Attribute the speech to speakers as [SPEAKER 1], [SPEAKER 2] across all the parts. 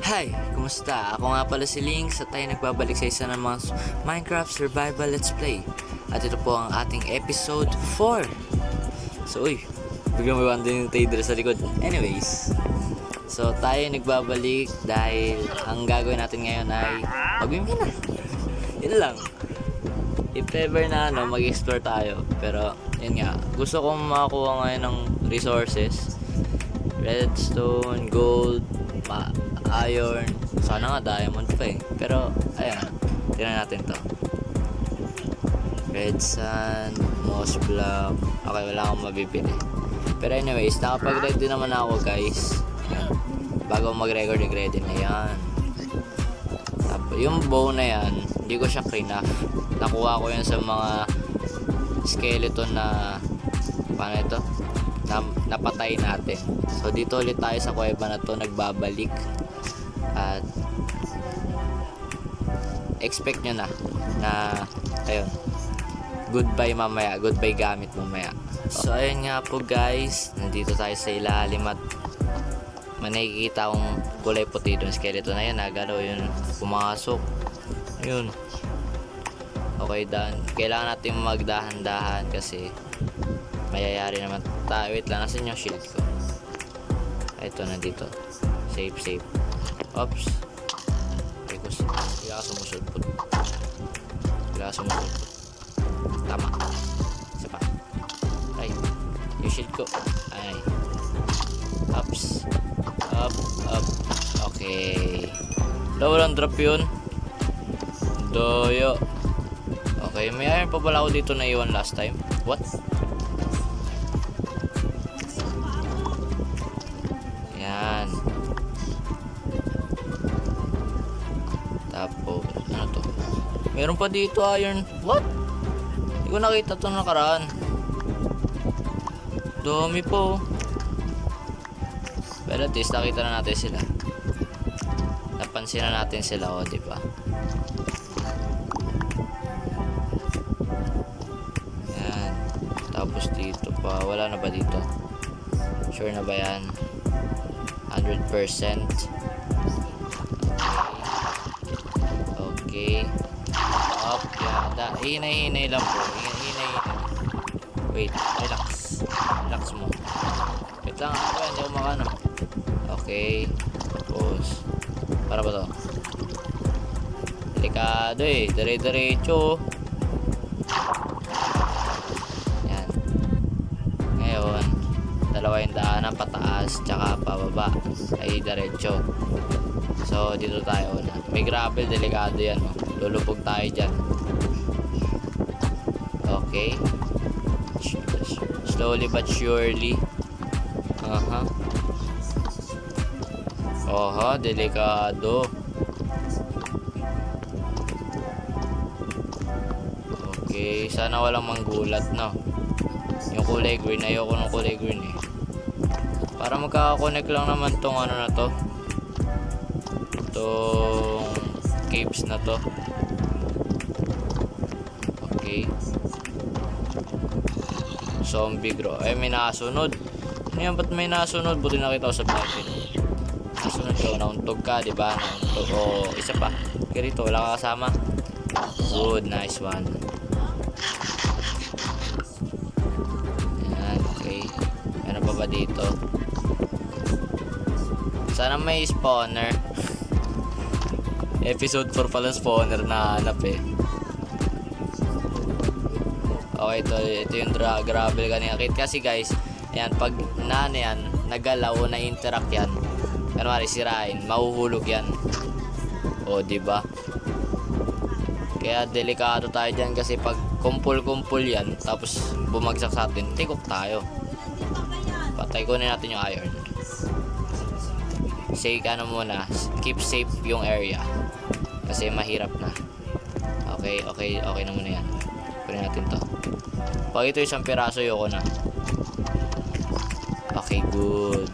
[SPEAKER 1] Hi! Kumusta? Ako nga pala si Link sa tayo nagbabalik sa isa ng mga Minecraft Survival Let's Play. At ito po ang ating episode 4. So, biglang may wandering trader sa likod. Anyways, so tayo nagbabalik dahil ang gagawin natin ngayon ay magmimina. Yun lang. If ever na mag-explore tayo. Pero, yun nga. Gusto kong makakuha ngayon ng resources. Redstone, gold, iron, sana nga diamond pa eh. Pero, ayan. Tignan natin to. Red sand, moss block. Okay, wala akong mabibili. Pero anyways, nakapag-ready naman ako guys. Yan. Bago mag-record, ready na yan. Tapos, yung bow na yan, hindi ko siya clean-off. Nakuha ko yan sa mga skeleton na paano ito? Napatay natin. So dito ulit tayo sa kuweba na to nagbabalik. At expect nyo na ayun, goodbye mamaya, goodbye gamit mamaya. So ayun nga po guys, nandito tayo sa ilalim at may nakikita akong kulay puti doon, skeleton na yan, nagalaw yun, pumasok yun. Okay, dan kailangan natin magdahan-dahan kasi mayayari naman tayo. Wait lang, nasan yung shield ko? Ito, nandito. Safe. Oops. Bigla ka sumusulpot. Tama. Isa pa. Ay, yung shield ko. Ay. Oops. Up. Okay. Walang drop yun. Doyo. Okay, may iron pa pala ako dito na iwan last time. What? Yan. Tapos, ano to? Meron pa dito iron. What? Hindi ko nakita ito nakaraan. Dami po. Pero at least nakita na natin sila. Napansin na natin sila, o diba? Yan. Tapos dito pa. Wala na ba dito? Sure na ba yan? 100%. Okay. Up. Yan. Hinay lang po. Hinay. Wait. Relax mo. Wait lang. Hindi ako makano. Okay. Tapos. Para ba to? Delikado eh. Dire-diretso. Yan. Ngayon. Dalawa yung daanan, pataas tsaka pababa ay diretso. So dito tayo na. May gravel, delikado yan, oh. Lulubog tayo dyan. Okay. Slowly but surely. Oha, delikado. Okay, sana walang manggulat, no? Yung kulay green, ayoko ng kulay green eh. Para magkakakonect lang naman tong ano na to, tong caves na to. Okay. Zombie grow. Ay, may nasunod. Ano yan? Ba't may nasunod? Buti nakita ko sa vlog. Nasunod ko. Nauntog ka, diba? Nauntog. O, isa pa. Kaya rito, wala ka kasama. Good, nice one. Yan, okay. Ano pa ba dito? Sana may spawner. Episode 4 pala spawner na hanap eh. Okay, ito yung gravel kanina. Kasi guys, ayan, pag yan, nagalaw o na-interact yan, kanwari sirain, mahuhulog yan. O, diba? Kaya delikado tayo dyan kasi pag kumpul-kumpul yan, tapos bumagsak sa atin, tikok tayo. Patay kunin natin yung iron. Say ano muna, keep safe yung area kasi mahirap na. Okay na muna yan. Kunin natin to. Pag ito isang piraso, yoko na. Okay, good.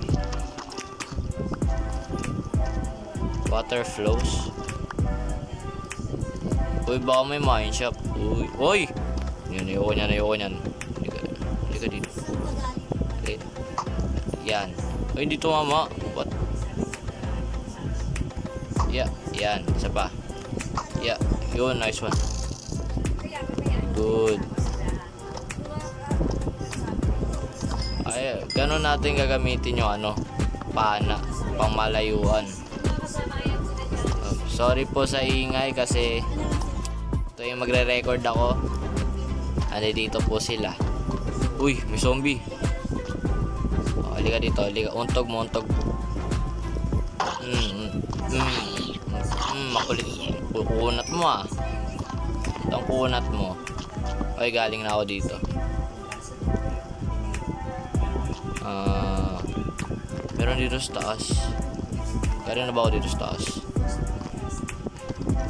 [SPEAKER 1] Water flows. Uy, baka may mine shop. Uy! Ayoko niyan. Hindi ka dito. Okay. Yan. Ay, dito mama. What? Yeah, yan. Isa pa. Yeah, yun. Nice one. Good. Ay, ganun natin gagamitin yung ano, pana, pang malayuan. Sorry po sa ingay kasi ito yung magre-record ako. Ano dito po sila. Uy, may zombie. Oh, halika dito, halika. Untog mo, untog. Makulit. Kunat mo ah. Itong kunat mo. Ay, galing na ako dito. Meron dito sa taas. Galing na ba ako dito sa taas?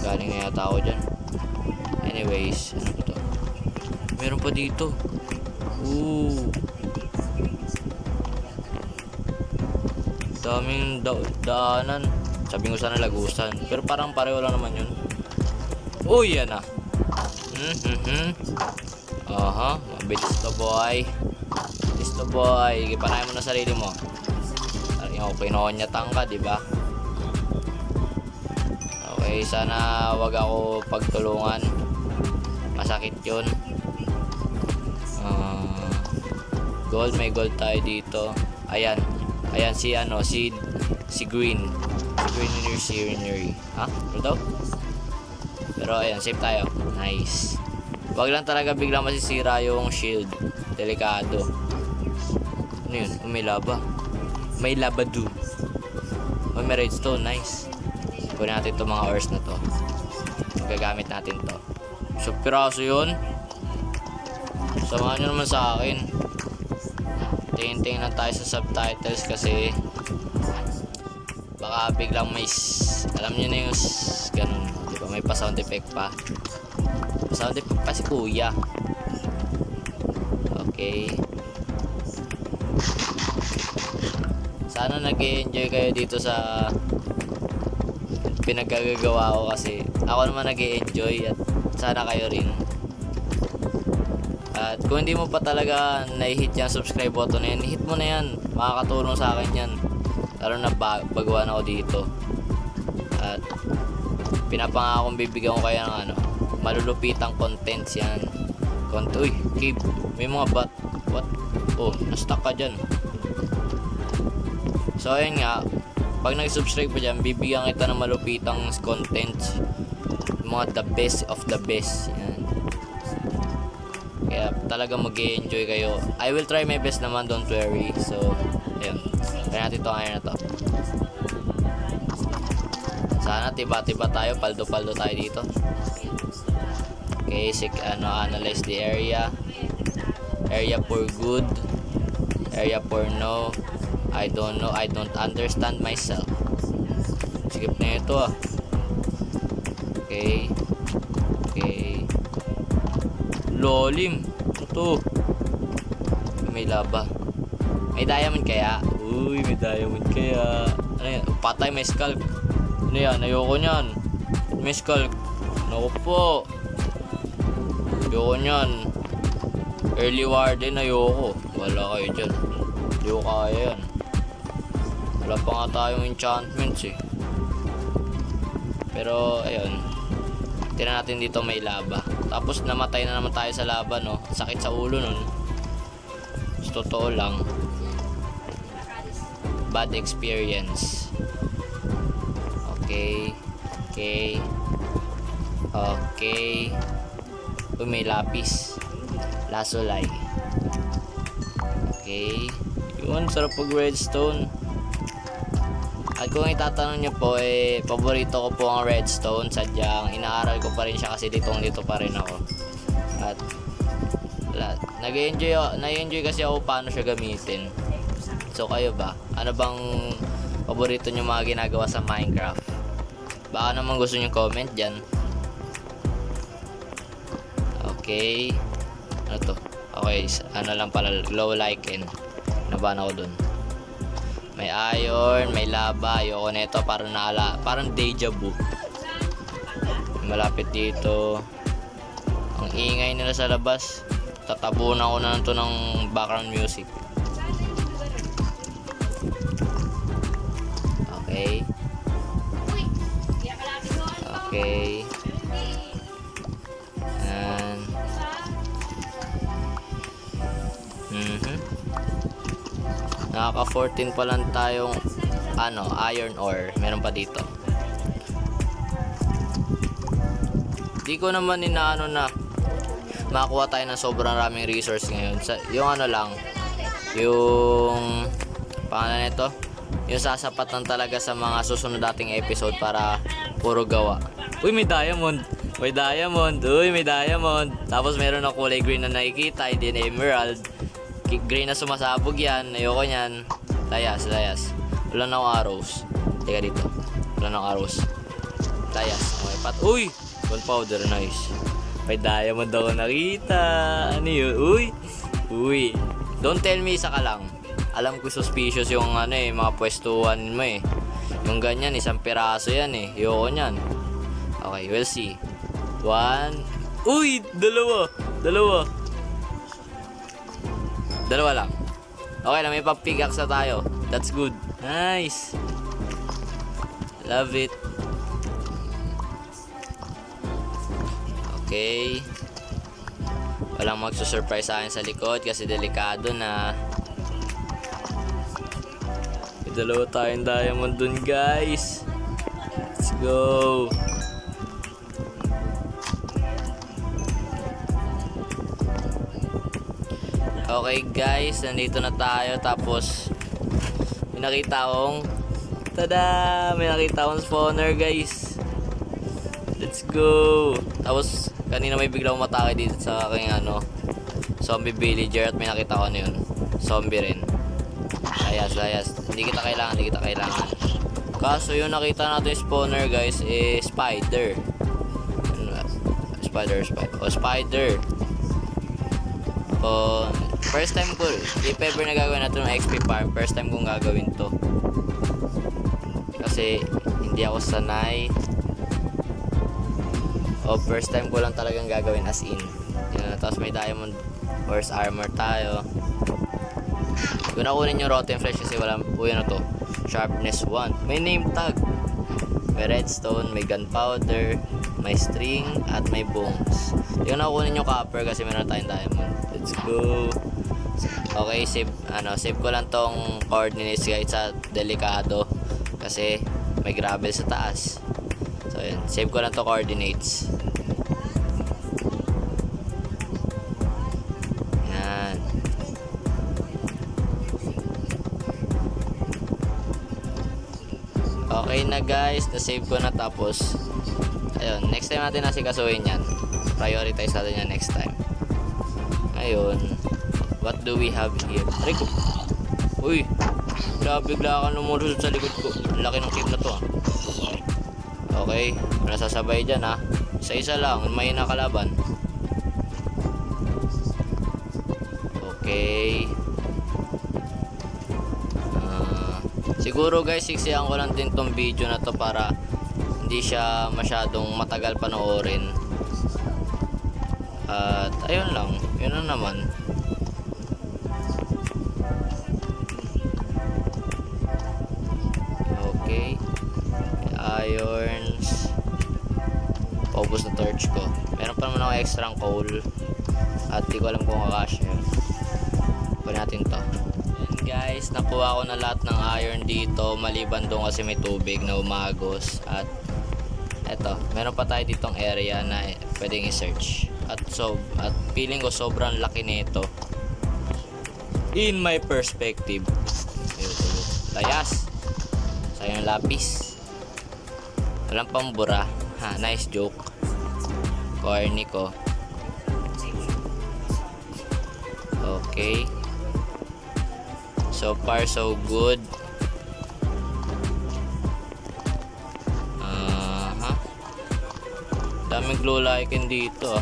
[SPEAKER 1] Galing na yata ako dyan. Anyways, ano ba to? Meron pa dito. Ooh. Daming daanan. Sabi ko sana lagusan. Pero parang pareho lang naman yun. Uy, yan ah. Aha, mabilis to boy. Mabilis to boy. Ipanahin mo na sarili mo. Yung pinonyatan ka, diba? Okay, sana wag ako pagtulungan. Masakit yun. Gold, may gold tayo dito. Ayan. Ayan si ano, si Green. Si Greenery Scenery. Ha? Ano daw? Pero ayan, save tayo. Nice. Wag lang talaga biglang masisira yung shield. Delikado. Ano yun? May lava. May lava do. Oh, may redstone. Nice. Kunin natin itong mga ores na to. Gagamit natin to. So, piraso yun. Samahan nyo naman sa akin. Tingin-tingin lang tayo sa subtitles kasi baka biglang may alam nyo na yung ganun, diba? May pa sound effect pa. Sound effect pa si kuya. Okay. Sana nag-enjoy kayo dito sa pinagkagagawa ko kasi ako naman nag-enjoy at sana kayo rin. At kung hindi mo pa talaga na-hit yung subscribe button na yan, hit mo na yan. Makakatulong sa akin yan. Lalo na baguhan ako dito. At pinapangakong bibigyan ko kayo ng ano, malulupitang contents yan. Uy, cave. May mga bat. What? Oh, na-stuck ka dyan. So ayun nga, pag nag-subscribe pa dyan, bibigyan kita ng malupitang contents. Mga the best of the best. Yan. Kaya talaga mag-enjoy kayo. I will try my best naman, don't worry. So, ayun. Kaya natin itong iron na to. Sana tiba-tiba tayo, paldo-paldo tayo dito. Okay, analyze the area. Area for good. Area for no. I don't know, I don't understand myself. Skip na ito ah. Okay. Okay. Lolim. Ito. May lava. May diamond kaya? Uy, may diamond kaya. Ano yan? Patay, may skull. Ano yan? Ayoko nyan. May skull. Naku po. Ayoko nyan. Early warden, ayoko. Wala kayo dyan. Hindi ko kaya yan. Wala pa nga tayong enchantments eh. Pero, ayun. Tira natin dito may lava. Tapos namatay na naman tayo sa lava, no? Sakit sa ulo nun. So, totoo lang. Bad experience. Okay. Okay. Okay. Uy, may lapis. Lasolay. Okay. Yun, sarap pag redstone. At kung itatanong nyo po, paborito ko po ang redstone. Sadyang inaaral ko pa rin siya kasi dito pa rin ako. At nag-enjoy kasi ako paano siya gamitin. So kayo ba? Ano bang paborito nyo mga ginagawa sa Minecraft? Baka naman gusto nyo comment dyan. Okay. Ano to? Okay, ano lang pala, glow lichen. Nabahan ako dun. May iron, may lava. Ayoko na ito, parang deja vu. Malapit dito. Ang ingay nila sa labas. Tatabunan ko na ito ng background music. Okay. Okay. And nakaka 14 pa lang tayong iron ore. Meron pa dito. Di ko naman inaano na makakuha tayo ng sobrang raming resource ngayon. Yung yung pangalan nito, yung sasapat lang talaga sa mga susunod dating episode para puro gawa. Uy, may diamond. May diamond. Uy, may diamond. Tapos meron ng kulay green na nakikita, hindi na emerald. Green na sumasabog yan. Ayoko yan. Layas. Wala na akong arrows. Teka dito. Wala na akong arrows. Layas. Okay, uy! Gunpowder, nice. May diamond ako nakita. Ano yun? Uy. Don't tell me isa ka lang. Alam ko suspicious yung mga pwestuhan mo eh. Yung ganyan, isang piraso yan eh. Ayoko nyan. Okay, we'll see. 1. Uy! Dalawa lang. Okay lang, may pag-pickaxe na tayo. That's good. Nice. Love it. Okay. Walang magsusurprise sa akin sa likod kasi delikado na. May dalawa tayong diamond dun, guys. Let's go. Okay guys, nandito na tayo. Tapos may nakita akong spawner, guys. Let's go. Tapos kanina may biglang umatake dito sa aking zombie villager at may nakita ko yun. Zombie rin. Layas. Hindi kita kailangan. Kaso yung nakita natin yung spawner, guys, spider. Spider. First time ko, if ever na gagawin natin ng XP farm, first time kong gagawin to. Kasi hindi ako sanay. First time ko lang talagang gagawin as in. Tapos may diamond horse armor tayo. Kung nakunin yung rotten flesh kasi wala, to. Sharpness 1. May name tag. May redstone, may gunpowder, may string, at may bones. Yung nakunin yung copper kasi meron tayong diamond. Let's go. Okay, save ko lang tong coordinates, guys, sa delikado kasi may gravel sa taas. So yun, save ko lang to coordinates. Yan. Okay na, guys, na-save ko na. Tapos ayun, next time natin asikasuhin yan. Prioritize natin yan next time. Ngayon, what do we have here? Rico. Uy, bigla ka lumulusot sa likod ko. Laki ng cave na to. Okay, nasasabay dyan ha. Isa-isa lang, may nakalaban. Okay. Siguro, guys, siksihan ko lang din tong video na to para hindi siya masyadong matagal panoorin. At ayun lang, yun na naman. Okay, irons. Paubos na torch ko. Meron pa naman ako extra coal at di ko alam kung kakasya yun. Kunin natin to. And guys, nakuha ko na lahat ng iron dito maliban doon kasi may tubig na umagos. At eto, meron pa tayo ditong area na pwedeng i-search. At feeling ko sobrang laki nito in my perspective. Layas. Sayang lapis. Walang pambura. Ha, nice joke. Corny ko. Okay. So far so good. Daming glow lichen dito.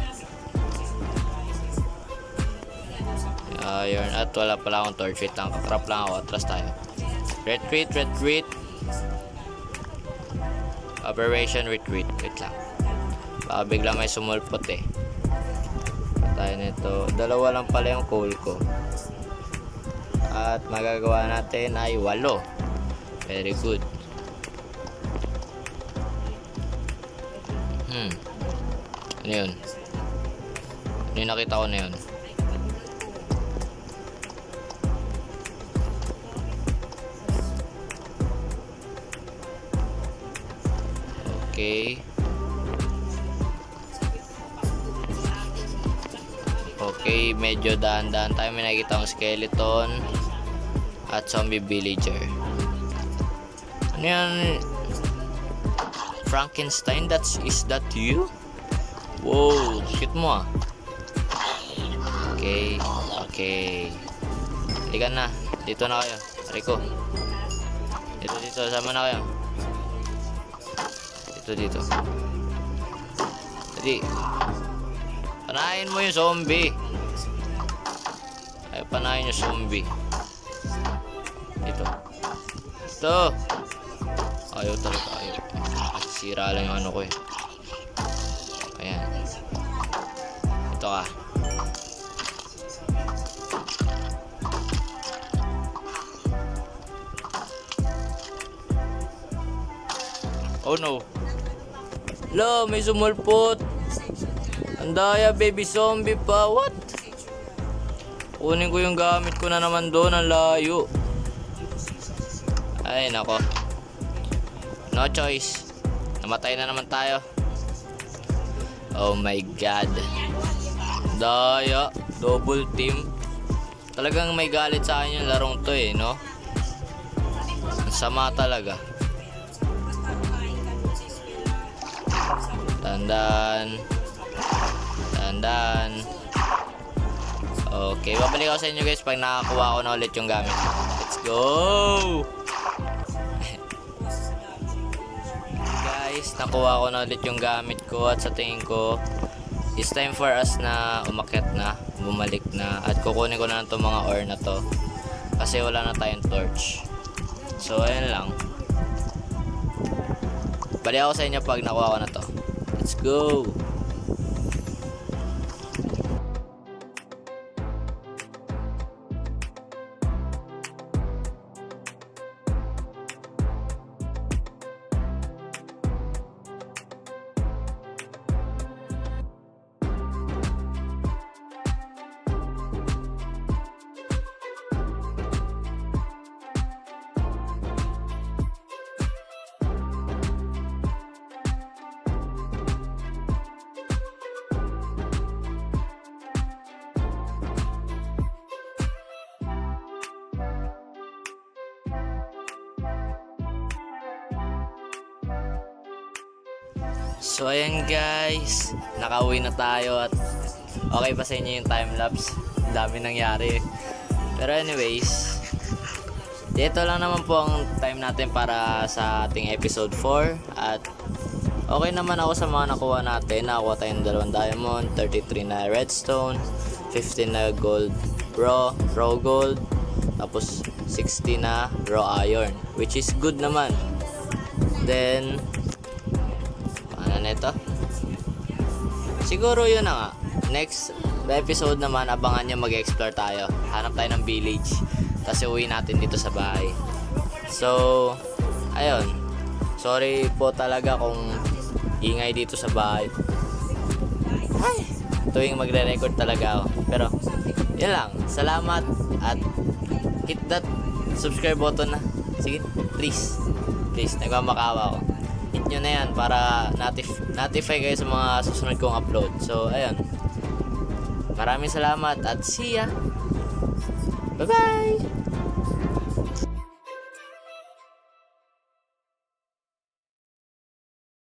[SPEAKER 1] Iron at wala pala akong torch. Wait lang, kakrap lang ako. Atras tayo. Retreat. Operation retreat. Wait lang. Baka bigla may sumulpot eh. Tayo nito. Dalawa lang pala yung coal ko. At magagawa natin ay 8. Very good. Ano yun? Ano yung nakita ko na yun? Okay. Okay, medyo dahan-dahan tayo. May nakikita akong skeleton at zombie villager. Ano yan? Frankenstein? Is that you? Wow, cute mo ah. Okay, okay. Halika na. Dito na kayo. Rico. Dito. Sama na kayo. Dito. Jadi, panahin mo yung zombie. Ay, panahin yung zombie. Ito. Ayaw talaga, ayaw. Sira lang yung ano ko eh. Ayan. Ito ka. Oh no. Lo, may sumulpot. Andaya, baby zombie pa. What? Kunin ko yung gamit ko na naman doon. Ang layo. Ay, nako. No choice. Namatay na naman tayo. Oh my god. Daya. Double team. Talagang may galit sa akin yung larong to eh, no? Ang sama talaga. Dandan. Okay, babalik ako sa inyo guys pag nakakuha ko na ulit yung gamit. Let's go! Guys, nakuha ko na ulit yung gamit ko at sa tingin ko it's time for us na umakyat na, bumalik na, at kukunin ko na itong mga ore na to kasi wala na tayong torch. So ayun lang. Balik ako sa inyo pag nakuha ko na to. Let's go! So ayan guys, nakauwi na tayo at okay pa sa inyo yung time-lapse. Dami nangyari. Pero anyways, dito lang naman po ang time natin para sa ating episode 4. At okay naman ako sa mga nakuha natin. Nakakuha tayong 2 diamond, 33 na redstone, 15 na gold raw gold, tapos 60 na raw iron, which is good naman. Then ito siguro yun na nga. Next episode naman, abangan nyo, mag-explore tayo, hanap tayo ng village, tapos uwi natin dito sa bahay. So ayun, sorry po talaga kung ingay dito sa bahay. Ay, tuwing magre-record talaga ako, pero yun lang. Salamat at hit that subscribe button na. Sige, please, nagmamakawa ako. Hit nyo na yan para notify kayo sa mga susunod kong upload. So ayun, maraming salamat at see ya. Bye bye.